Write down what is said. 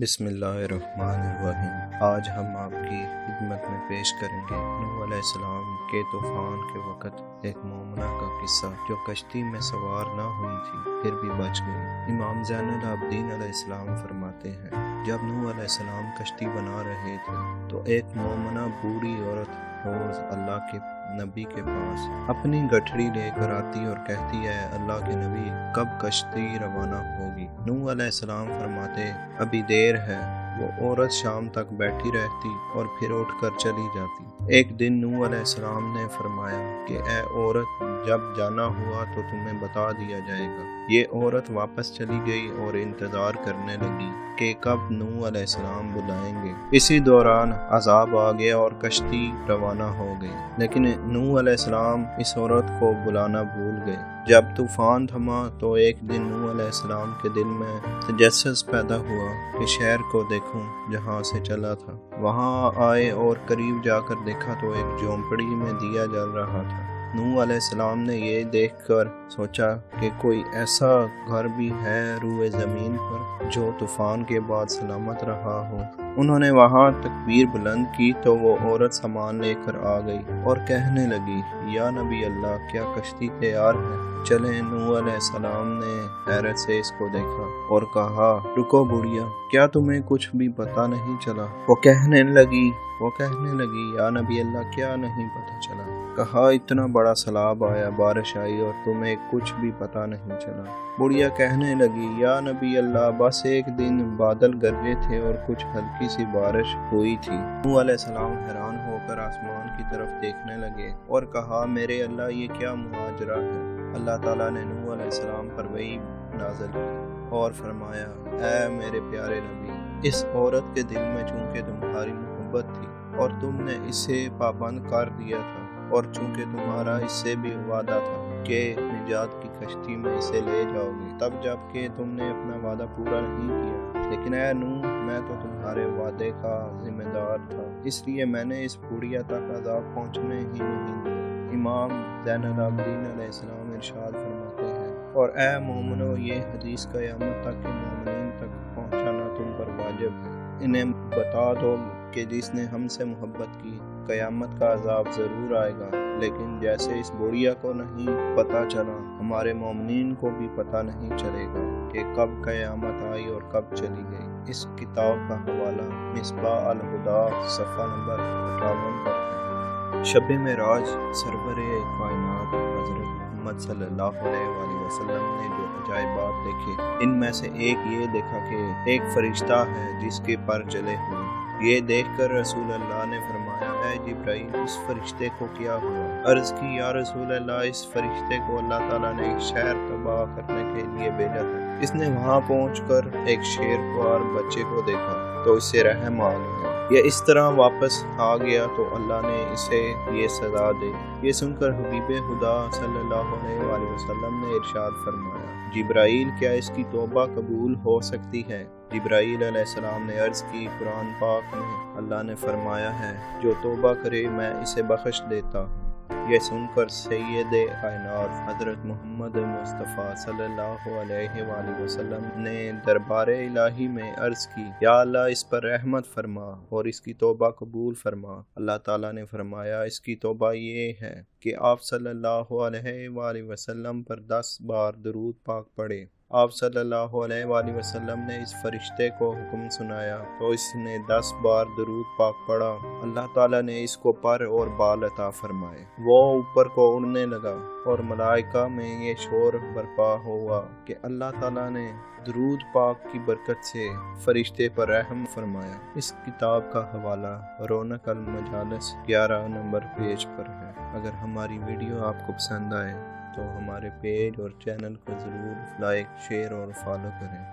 بسم اللہ الرحمن الرحیم۔ آج ہم آپ کی خدمت میں پیش کریں گے نوح علیہ السلام کے طوفان کے وقت ایک مومنہ کا قصہ جو کشتی میں سوار نہ ہوئی تھی پھر بھی بچ گئی۔ امام زین العابدین علیہ السلام فرماتے ہیں، جب نوح علیہ السلام کشتی بنا رہے تھے تو ایک مومنہ بوڑھی عورت روز اللہ کے نبی کے پاس اپنی گٹھڑی لے کر آتی اور کہتی ہے، اللہ کے نبی کب کشتی روانہ ہوگی؟ نوح علیہ السلام فرماتے، ابھی دیر ہے۔ وہ عورت شام تک بیٹھی رہتی اور پھر اٹھ کر چلی جاتی۔ ایک دن نوح علیہ السلام نے فرمایا کہ اے عورت، جب جانا ہوا تو تمہیں بتا دیا جائے گا۔ یہ عورت واپس چلی گئی اور انتظار کرنے لگی کہ کب نوح علیہ السلام بلائیں گے۔ اسی دوران عذاب آ گیا اور کشتی روانہ ہو گئی، لیکن نوح علیہ السلام اس عورت کو بلانا بھول گئے۔ جب طوفان تھما تو ایک دن نوح علیہ السلام کے دل میں تجسس پیدا ہوا کہ شہر کو دیکھوں جہاں سے چلا تھا۔ وہاں آئے اور قریب جا کر دیکھا تو ایک جھونپڑی میں دیا جل رہا تھا۔ نوح علیہ السلام نے یہ دیکھ کر سوچا کہ کوئی ایسا گھر بھی ہے روئے زمین پر جو طوفان کے بعد سلامت رہا ہو۔ انہوں نے وہاں تکبیر بلند کی تو وہ عورت سامان لے کر آ گئی اور کہنے لگی، یا نبی اللہ، کیا کشتی تیار ہے؟ چلیں۔ نوح علیہ السلام نے حیرت سے اس کو دیکھا اور کہا، رکو بڑھیا، کیا تمہیں کچھ بھی پتہ نہیں چلا؟ وہ کہنے لگی، یا نبی اللہ، کیا نہیں پتہ چلا؟ کہا، اتنا بڑا سیلاب آیا، بارش آئی اور تمہیں کچھ بھی پتہ نہیں چلا؟ بڑھیا کہنے لگی، یا نبی اللہ، بس ایک دن بادل گرجے تھے اور کچھ ہلکی سی بارش ہوئی تھی۔ نوح علیہ السلام حیران ہو کر آسمان کی طرف دیکھنے لگے اور کہا، میرے اللہ، یہ کیا ماجرا ہے؟ اللہ تعالیٰ نے نوح علیہ السلام پر وحی نازل کی اور فرمایا، اے میرے پیارے نبی، اس عورت کے دل میں چونکہ تمہاری محبت تھی اور تم نے اسے پابند کر دیا تھا، اور چونکہ تمہارا اس سے بھی وعدہ تھا کہ نجات کی کشتی میں اسے لے جاؤ گے، تب جب کہ تم نے اپنا وعدہ پورا نہیں کیا۔ لیکن اے نوح، میں تو تمہارے وعدے کا ذمہ دار تھا، اس لیے میں نے اس بڑھیا تک عذاب پہنچنے ہی نہیں دیا۔ امام زین العابدین علیہ السلام ارشاد فرماتے ہیں، اور اے مومنو، یہ حدیث قیامت تک کے مومنین تک پہنچانا تم پر واجب ہے۔ انہیں بتا دو کہ جس نے ہم سے محبت کی، قیامت کا عذاب ضرور آئے گا، لیکن جیسے اس بڑھیا کو نہیں پتہ چلا، ہمارے مومنین کو بھی پتہ نہیں چلے گا کہ کب قیامت آئی اور کب چلی گئی۔ اس کتاب کا حوالہ مصباح الہدیٰ صفحہ نمبر 58 پر ہے۔ شب معراج سرور کائنات حضرت محمد صلی اللہ علیہ وآلہ وسلم نے جو عجائبات دیکھے، ان میں سے ایک یہ دیکھا کہ ایک فرشتہ ہے جس کے پر جلے ہوئے۔ یہ دیکھ کر رسول اللہ نے فرمایا، اے جبرائیل، اس فرشتے کو کیا ہوا؟ عرض کی، یا رسول اللہ، اس فرشتے کو اللہ تعالیٰ نے ایک شہر تباہ کرنے کے لیے بھیجا تھا۔ اس نے وہاں پہنچ کر ایک شیر خوار بچے کو دیکھا تو اسے رحم آ گیا۔ یہ اس طرح واپس آ گیا تو اللہ نے اسے یہ سزا دی۔ یہ سن کر حبیب خدا صلی اللہ علیہ وآلہ وسلم نے ارشاد فرمایا، جبرائیل، کیا اس کی توبہ قبول ہو سکتی ہے؟ جبرائیل علیہ السلام نے عرض کی، قرآن پاک میں اللہ نے فرمایا ہے، جو توبہ کرے میں اسے بخش دیتا ہوں۔ یہ سن کر سید کائنات حضرت محمد مصطفیٰ صلی اللہ علیہ وآلہ وسلم نے دربار الہی میں عرض کی، یا اللہ، اس پر رحمت فرما اور اس کی توبہ قبول فرما۔ اللہ تعالیٰ نے فرمایا، اس کی توبہ یہ ہے کہ آپ صلی اللہ علیہ وآلہ وسلم پر 10 بار درود پاک پڑھے۔ آپ صلی اللہ علیہ وآلہ وسلم نے اس فرشتے کو حکم سنایا تو اس نے 10 بار درود پاک پڑھا۔ اللہ تعالیٰ نے اس کو پر اور بال عطا فرمائے۔ وہ اوپر کو اڑنے لگا اور ملائکہ میں یہ شور برپا ہوا کہ اللہ تعالیٰ نے درود پاک کی برکت سے فرشتے پر رحم فرمایا۔ اس کتاب کا حوالہ رونق المجالس 11 نمبر پیج پر ہے۔ اگر ہماری ویڈیو آپ کو پسند آئے تو ہمارے پیج اور چینل کو ضرور لائک، شیئر اور فالو کریں۔